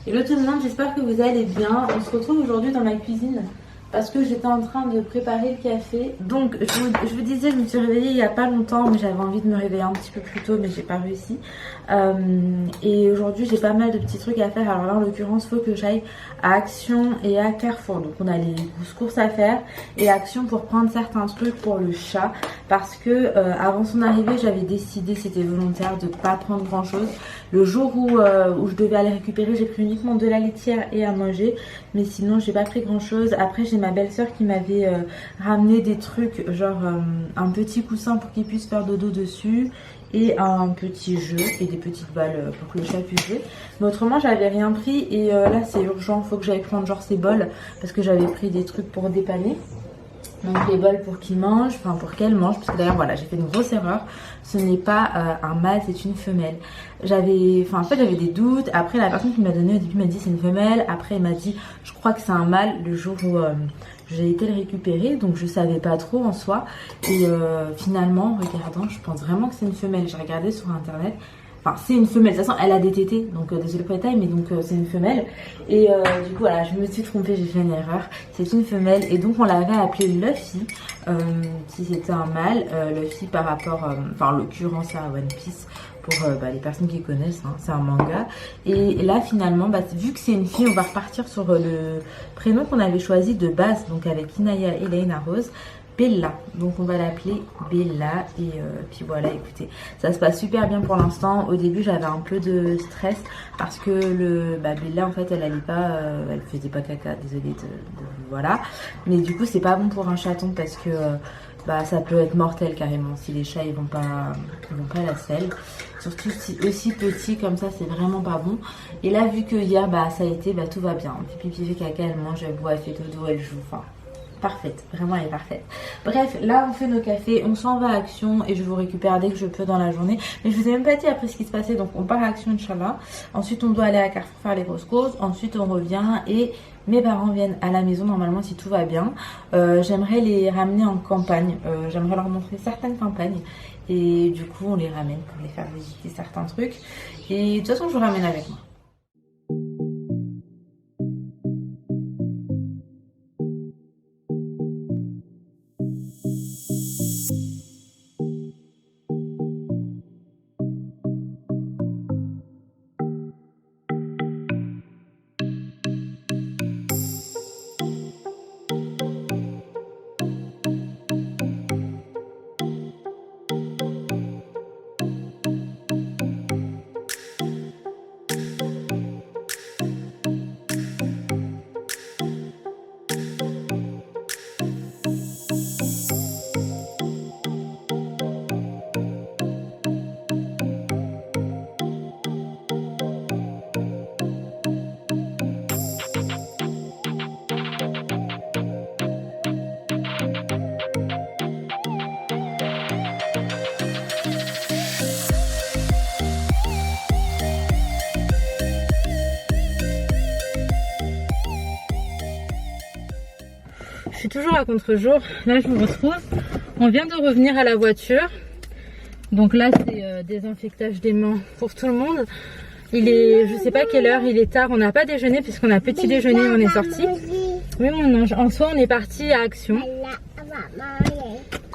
Hello tout le monde, j'espère que vous allez bien. On se retrouve aujourd'hui dans ma cuisine parce que j'étais en train de préparer le café. Donc je vous disais, je me suis réveillée il n'y a pas longtemps, mais j'avais envie de me réveiller un petit peu plus tôt, mais j'ai pas réussi. Et aujourd'hui j'ai pas mal de petits trucs à faire. Alors là en l'occurrence, il faut que j'aille à Action et à Carrefour. Donc on a les grosses courses à faire et Action pour prendre certains trucs pour le chat. Parce que avant son arrivée, j'avais décidé, c'était volontaire, de pas prendre grand chose. Le jour où je devais aller récupérer, j'ai pris uniquement de la laitière et à manger. Mais sinon j'ai pas pris grand chose. Après j'ai ma belle-sœur qui m'avait ramené des trucs genre un petit coussin pour qu'il puisse faire dodo dessus et un petit jeu et des petites balles pour que le chat puisse jouer. Mais autrement j'avais rien pris et là c'est urgent, faut que j'aille prendre genre ces bols parce que j'avais pris des trucs pour dépanner. Donc les bols pour qu'il mange, enfin pour qu'elle mange, parce que d'ailleurs voilà, j'ai fait une grosse erreur. Ce n'est pas un mâle, c'est une femelle. J'avais des doutes. Après la personne qui m'a donné au début m'a dit c'est une femelle. Après elle m'a dit je crois que c'est un mâle le jour où j'ai été le récupérer. Donc je savais pas trop en soi. Et finalement, en regardant, je pense vraiment que c'est une femelle. J'ai regardé sur internet. Enfin, c'est une femelle, de toute façon elle a des tétés, donc désolé pour les tailles, mais donc c'est une femelle. Et du coup voilà, je me suis trompée, j'ai fait une erreur, c'est une femelle. Et donc on l'avait appelée Luffy, si c'était un mâle, Luffy par rapport, en l'occurrence à One Piece, pour les personnes qui connaissent, hein, c'est un manga. Et là finalement, vu que c'est une fille, on va repartir sur le prénom qu'on avait choisi de base, donc avec Inaya et Elena Rose. Bella, donc on va l'appeler Bella et puis voilà, écoutez, ça se passe super bien pour l'instant. Au début j'avais un peu de stress parce que Bella en fait elle allait pas, elle faisait pas caca, désolée voilà, mais du coup c'est pas bon pour un chaton parce que ça peut être mortel carrément si les chats ils vont pas à la selle, surtout si aussi petit comme ça, c'est vraiment pas bon. Et là vu que hier ça a été, tout va bien, pipi fait caca, elle mange, elle boit, elle fait dodo, elle joue, enfin parfaite, vraiment elle est parfaite. Bref, là on fait nos cafés, on s'en va à Action et je vous récupère dès que je peux dans la journée. Mais je vous ai même pas dit après ce qui se passait, donc on part à Action Inch'Allah. Ensuite on doit aller à Carrefour faire les grosses courses, ensuite on revient et mes parents viennent à la maison normalement si tout va bien. J'aimerais les ramener en campagne, j'aimerais leur montrer certaines campagnes. Et du coup on les ramène pour les faire visiter certains trucs. Et de toute façon je vous ramène avec moi. Je suis toujours à contre-jour, là je vous retrouve, on vient de revenir à la voiture, donc là c'est désinfectage des mains pour tout le monde. Il est, je sais pas quelle heure, il est tard, on n'a pas déjeuné puisqu'on a petit déjeuner, on est sorti. Oui mon ange, en soi on est parti à Action.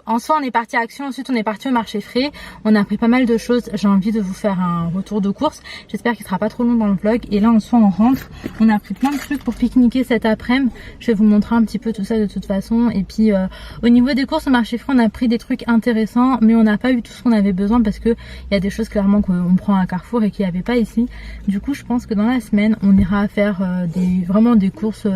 Ensuite on est parti au marché frais. On a pris pas mal de choses. J'ai envie de vous faire un retour de course. J'espère qu'il sera pas trop long dans le vlog. Et là en soi on rentre. On a pris plein de trucs pour pique-niquer cet après-midi. Je vais vous montrer un petit peu tout ça de toute façon. Et puis au niveau des courses au marché frais, on a pris des trucs intéressants. Mais on n'a pas eu tout ce qu'on avait besoin parce que il y a des choses clairement qu'on prend à Carrefour et qu'il n'y avait pas ici. Du coup je pense que dans la semaine on ira faire vraiment des courses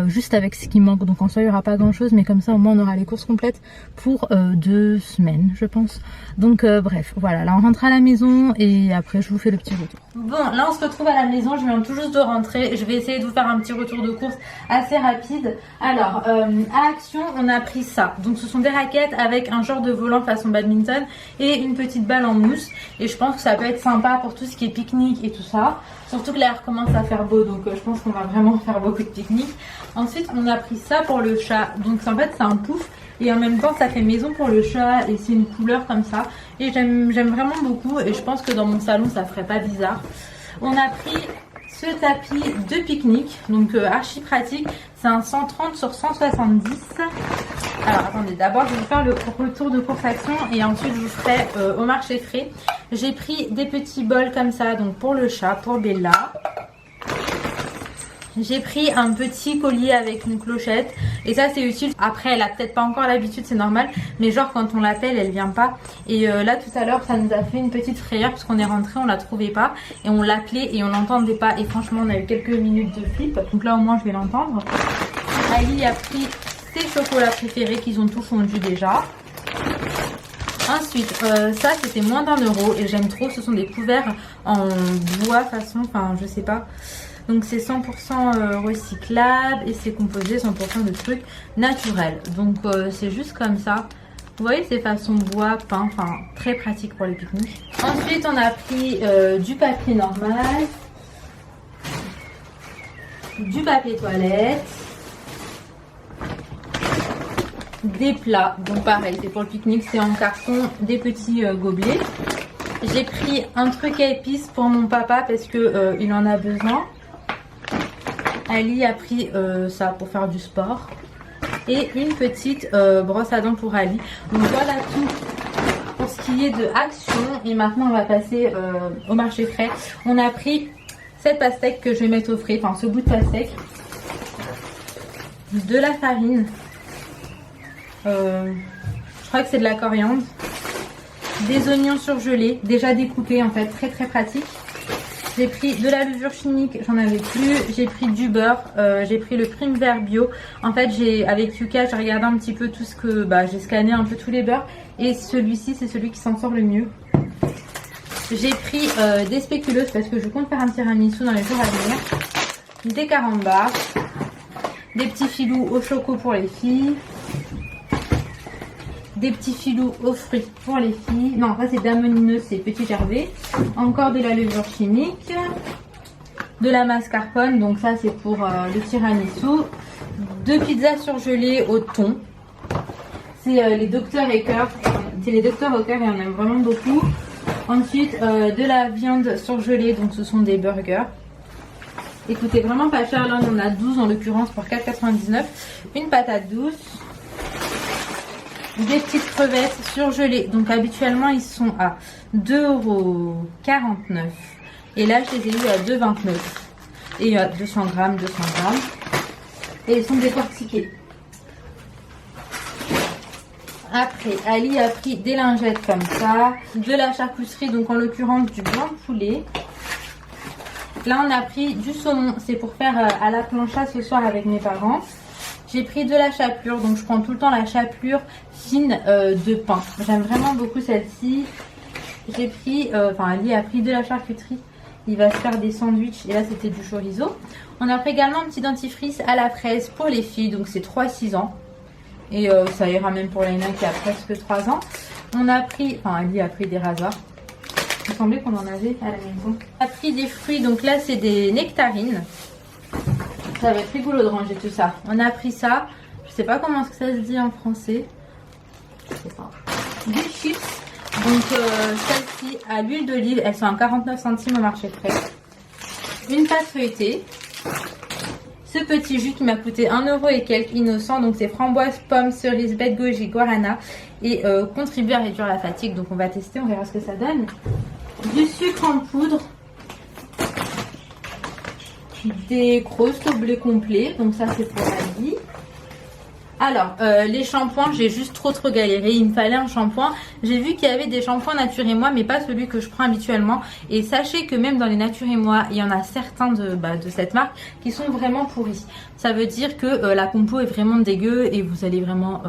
juste avec ce qui manque. Donc en soi il n'y aura pas grand chose. Mais comme ça au moins on aura les courses complètes pour 2 semaines je pense. Donc bref voilà, là on rentre à la maison et après je vous fais le petit retour. Bon là on se retrouve à la maison, je viens tout juste de rentrer. Je vais essayer de vous faire un petit retour de course assez rapide. Alors à Action on a pris ça, donc ce sont des raquettes avec un genre de volant façon badminton et une petite balle en mousse. Et je pense que ça peut être sympa pour tout ce qui est pique-nique et tout ça. Surtout que l'air commence à faire beau, donc je pense qu'on va vraiment faire beaucoup de pique-nique. Ensuite on a pris ça pour le chat, donc en fait c'est un pouf. Et en même temps ça fait maison pour le chat et c'est une couleur comme ça. Et j'aime vraiment beaucoup et je pense que dans mon salon ça ferait pas bizarre. On a pris ce tapis de pique-nique, donc archi pratique. C'est un 130 sur 170. Alors attendez, d'abord je vais vous faire le retour de course action et ensuite je vous ferai au marché frais. J'ai pris des petits bols comme ça, donc pour le chat, pour Bella. J'ai pris un petit collier avec une clochette et ça c'est utile. Après elle a peut-être pas encore l'habitude, c'est normal, mais genre quand on l'appelle elle vient pas. Et là tout à l'heure ça nous a fait une petite frayeur parce qu'on est rentré, on la trouvait pas et on l'appelait et on l'entendait pas et franchement on a eu quelques minutes de flip. Donc là au moins je vais l'entendre. Ali a pris ses chocolats préférés qu'ils ont tout fondu déjà. Ensuite, ça c'était moins d'1 € et j'aime trop, ce sont des couverts en bois façon, enfin je sais pas. Donc c'est 100% recyclable et c'est composé 100% de trucs naturels. Donc c'est juste comme ça. Vous voyez, c'est façon bois, pain, enfin très pratique pour les pique-niques. Ensuite on a pris du papier normal, du papier toilette, des plats, donc pareil c'est pour le pique-nique, c'est en carton, des petits gobelets. J'ai pris un truc à épices pour mon papa parce que il en a besoin. Ali a pris ça pour faire du sport et une petite brosse à dents pour Ali. Donc voilà tout pour ce qui est de action et maintenant on va passer au marché frais. On a pris cette pastèque que je vais mettre au frais, enfin ce bout de pastèque, de la farine, je crois que c'est de la coriandre, des oignons surgelés déjà découpés en fait, très très pratique. J'ai pris de la levure chimique, j'en avais plus. J'ai pris du beurre, j'ai pris le Prime Vert Bio. En fait, avec Yuka, j'ai regardé un petit peu tout ce que... j'ai scanné un peu tous les beurres. Et celui-ci, c'est celui qui s'en sort le mieux. J'ai pris des spéculeuses parce que je compte faire un tiramisu dans les jours à venir. Des carambars. Des petits filous au choco pour les filles. Des petits filous aux fruits pour les filles. Non, ça c'est d'amonineux, c'est petit gervais. Encore de la levure chimique. De la mascarpone, donc ça c'est pour le tiramisu. 2 pizzas surgelées au thon. C'est les Dr Hacker. C'est les Dr Hacker et on aime vraiment beaucoup. Ensuite, de la viande surgelée, donc ce sont des burgers. Écoutez, vraiment pas cher. Là on en a 12 en l'occurrence pour 4,99. Une patate douce. Des petites crevettes surgelées. Donc habituellement ils sont à 2,49 € et là je les ai eu à 2,29 €. Et il y a 200 grammes. Et ils sont décortiqués. Après Ali a pris des lingettes comme ça, de la charcuterie, donc en l'occurrence du blanc de poulet. Là on a pris du saumon, c'est pour faire à la plancha ce soir avec mes parents. J'ai pris de la chapelure, donc je prends tout le temps la chapelure fine de pain. J'aime vraiment beaucoup celle-ci. J'ai pris, Ali a pris de la charcuterie. Il va se faire des sandwichs et là c'était du chorizo. On a pris également un petit dentifrice à la fraise pour les filles, donc c'est 3-6 ans. Et ça ira même pour Laina qui a presque 3 ans. On a pris, Ali a pris des rasoirs. Il me semblait qu'on en avait à la maison. On a pris des fruits, donc là c'est des nectarines. Ça va être rigolo de ranger tout ça. On a pris ça. Je sais pas comment ça se dit en français. Je sais pas. Des chips. Donc celle-ci à l'huile d'olive. Elles sont à 49 centimes au marché frais. Une pâte feuilletée. Ce petit jus qui m'a coûté 1 € et quelques, innocent. Donc c'est framboise, pomme, cerise, bête goji, guarana. Et contribue à réduire la fatigue. Donc on va tester, on verra ce que ça donne. Du sucre en poudre. Des crosses au blé complet, donc ça c'est pour la vie. Alors les shampoings, j'ai juste trop galéré, il me fallait un shampoing. J'ai vu qu'il y avait des shampoings Nature et Moi mais pas celui que je prends habituellement. Et sachez que même dans les Nature et Moi, il y en a certains de cette marque qui sont vraiment pourris. Ça veut dire que la compo est vraiment dégueu et vous allez vraiment...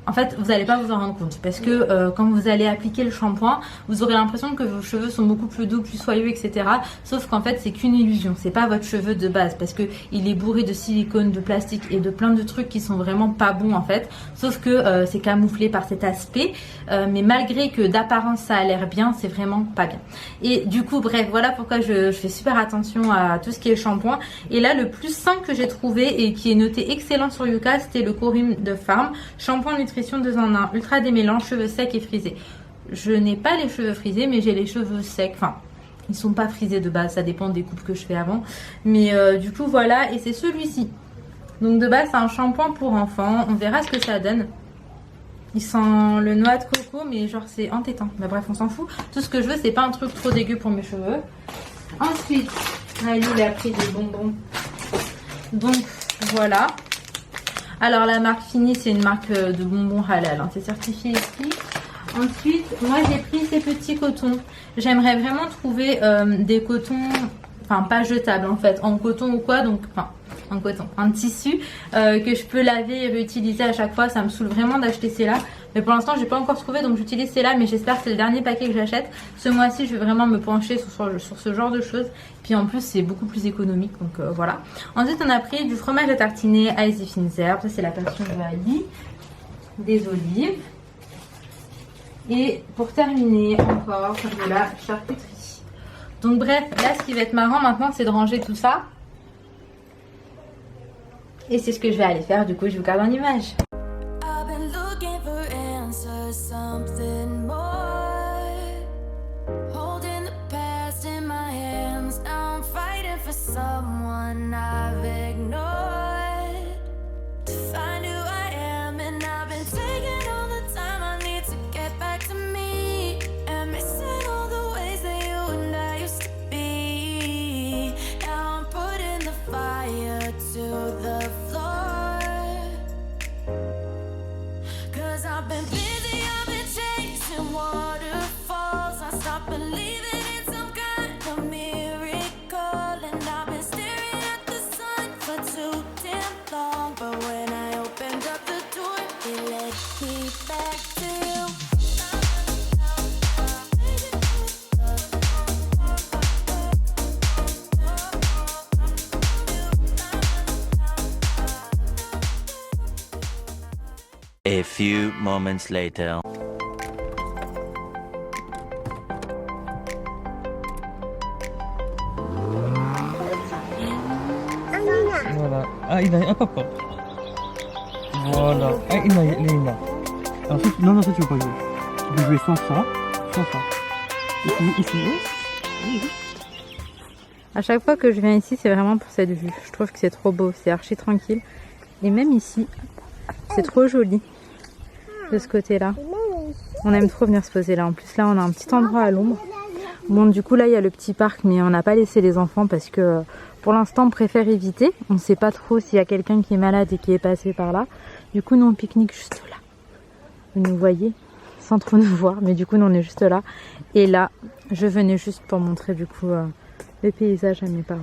En fait, vous n'allez pas vous en rendre compte parce que quand vous allez appliquer le shampoing, vous aurez l'impression que vos cheveux sont beaucoup plus doux, plus soyeux, etc. Sauf qu'en fait, c'est qu'une illusion. C'est pas votre cheveu de base parce que il est bourré de silicone, de plastique et de plein de trucs qui sont vraiment pas bons en fait. Sauf que c'est camouflé par cet aspect. Mais malgré que d'apparence ça a l'air bien, c'est vraiment pas bien. Et du coup, bref, voilà pourquoi je fais super attention à tout ce qui est shampoing. Et là, le plus simple que j'ai trouvé et qui est noté excellent sur Yuka, c'était le Corim de Farm shampoing nutrition 2 en 1, ultra démêlant, cheveux secs et frisés. Je n'ai pas les cheveux frisés, mais j'ai les cheveux secs. Enfin, Ils sont pas frisés de base, ça dépend des coupes que je fais avant. Mais du coup voilà, et c'est celui-ci. Donc de base c'est un shampoing pour enfants, on verra ce que ça donne. Il sent le noix de coco mais genre c'est entêtant. Bah bref on s'en fout. Tout ce que je veux c'est pas un truc trop dégueu pour mes cheveux. Ensuite, Ali il a pris des bonbons. Donc voilà. Alors la marque Fini c'est une marque de bonbons halal, hein. C'est certifié ici. Ensuite, moi j'ai pris ces petits cotons. J'aimerais vraiment trouver des cotons, enfin pas jetables en fait, en coton ou quoi, donc enfin en coton, un tissu que je peux laver et réutiliser à chaque fois. Ça me saoule vraiment d'acheter ceux-là. Mais pour l'instant, j'ai pas encore trouvé, donc j'utilise ceux-là. Mais j'espère que c'est le dernier paquet que j'achète. Ce mois-ci, je vais vraiment me pencher sur ce genre de choses. Puis en plus, c'est beaucoup plus économique, donc voilà. Ensuite, on a pris du fromage à tartiner à Easy Finzer. Ça, c'est la version de Ali. Des olives. Et pour terminer, encore de la charcuterie. Donc bref, là, ce qui va être marrant maintenant, c'est de ranger tout ça. Et c'est ce que je vais aller faire, du coup je vous garde en image. A few moments later. Voilà. Ah, il a un papa. Voilà. Ah, il a Léna. Alors, ça, non, non, ça, tu veux pas jouer. Tu peux jouer sans ça, sans ça. Ici. À chaque fois que je viens ici, c'est vraiment pour cette vue. Je trouve que c'est trop beau, c'est archi tranquille. Et même ici, c'est trop joli. De ce côté-là. On aime trop venir se poser là. En plus, là, on a un petit endroit à l'ombre. Bon, du coup, là, il y a le petit parc, mais on n'a pas laissé les enfants parce que pour l'instant, on préfère éviter. On ne sait pas trop s'il y a quelqu'un qui est malade et qui est passé par là. Du coup, nous, on pique-nique juste là. Vous nous voyez, sans trop nous voir, mais du coup, nous, on est juste là. Et là, je venais juste pour montrer, du coup, le paysage à mes parents.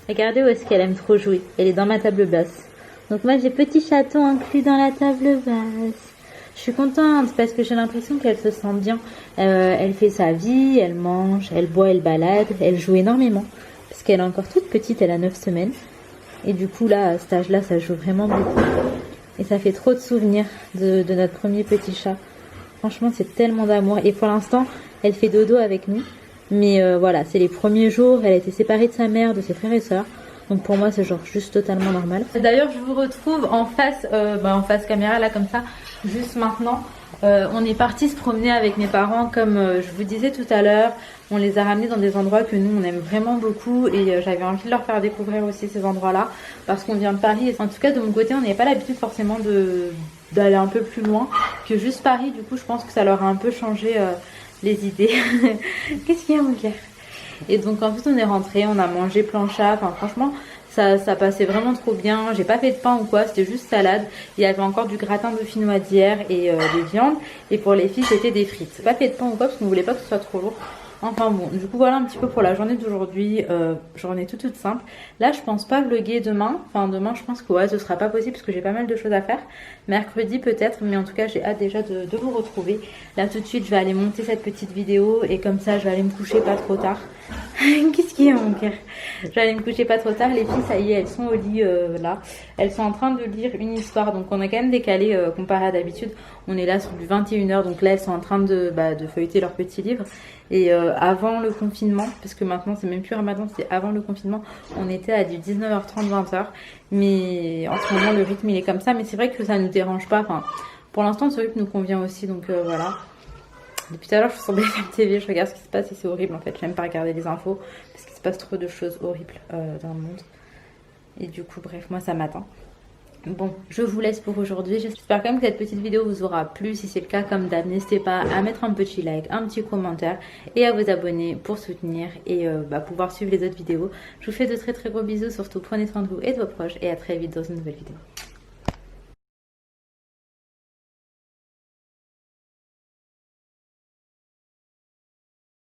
Regardez où est-ce qu'elle aime trop jouer. Elle est dans ma table basse. Donc moi j'ai petit chaton inclus dans la table basse. Je suis contente parce que j'ai l'impression qu'elle se sent bien. Elle fait sa vie, elle mange, elle boit, elle balade, elle joue énormément. Parce qu'elle est encore toute petite, elle a 9 semaines. Et du coup là, à cet âge-là, ça joue vraiment beaucoup. Et ça fait trop de souvenirs de notre premier petit chat. Franchement, c'est tellement d'amour. Et pour l'instant, elle fait dodo avec nous. Mais voilà, c'est les premiers jours, elle a été séparée de sa mère, de ses frères et sœurs. Donc pour moi, c'est genre juste totalement normal. D'ailleurs, je vous retrouve en face caméra, là comme ça, juste maintenant. On est parti se promener avec mes parents, comme je vous disais tout à l'heure. On les a ramenés dans des endroits que nous, on aime vraiment beaucoup. Et j'avais envie de leur faire découvrir aussi ces endroits-là. Parce qu'on vient de Paris. Et en tout cas, de mon côté, on n'avait pas l'habitude forcément d'aller un peu plus loin que juste Paris. Du coup, je pense que ça leur a un peu changé les idées. Qu'est-ce qu'il y a, mon gars? Et donc en fait on est rentré, on a mangé plancha, enfin franchement ça passait vraiment trop bien. J'ai pas fait de pain ou quoi, c'était juste salade. Il y avait encore du gratin de finois d'hier et des viandes. Et pour les filles c'était des frites. Pas fait de pain ou quoi parce qu'on voulait pas que ce soit trop lourd. Enfin bon, du coup voilà un petit peu pour la journée d'aujourd'hui, journée toute simple. Là je pense pas vlogger demain, enfin demain je pense que ouais ce sera pas possible parce que j'ai pas mal de choses à faire. Mercredi peut-être, mais en tout cas j'ai hâte déjà de vous retrouver. Là tout de suite je vais aller monter cette petite vidéo et comme ça je vais aller me coucher pas trop tard. Qu'est-ce qu'il y a mon cœur? Je vais aller me coucher pas trop tard, les filles ça y est elles sont au lit là. Elles sont en train de lire une histoire, donc on a quand même décalé comparé à d'habitude. On est là sur du 21h, donc là elles sont en train de feuilleter leur petit livre. Et avant le confinement, parce que maintenant c'est même plus Ramadan, c'est avant le confinement, on était à du 19h30, 20h. Mais en ce moment le rythme il est comme ça, mais c'est vrai que ça nous dérange pas. Enfin, pour l'instant ce rythme nous convient aussi, donc voilà. Depuis tout à l'heure je suis sur BFM TV, je regarde ce qui se passe et c'est horrible en fait. J'aime pas regarder les infos parce qu'il se passe trop de choses horribles dans le monde. Et du coup bref, moi ça m'atteint. Bon, je vous laisse pour aujourd'hui. J'espère quand même que cette petite vidéo vous aura plu. Si c'est le cas, comme d'hab, n'hésitez pas à mettre un petit like, un petit commentaire et à vous abonner pour soutenir et pouvoir suivre les autres vidéos. Je vous fais de très gros bisous. Surtout, prenez soin de vous et de vos proches et à très vite dans une nouvelle vidéo.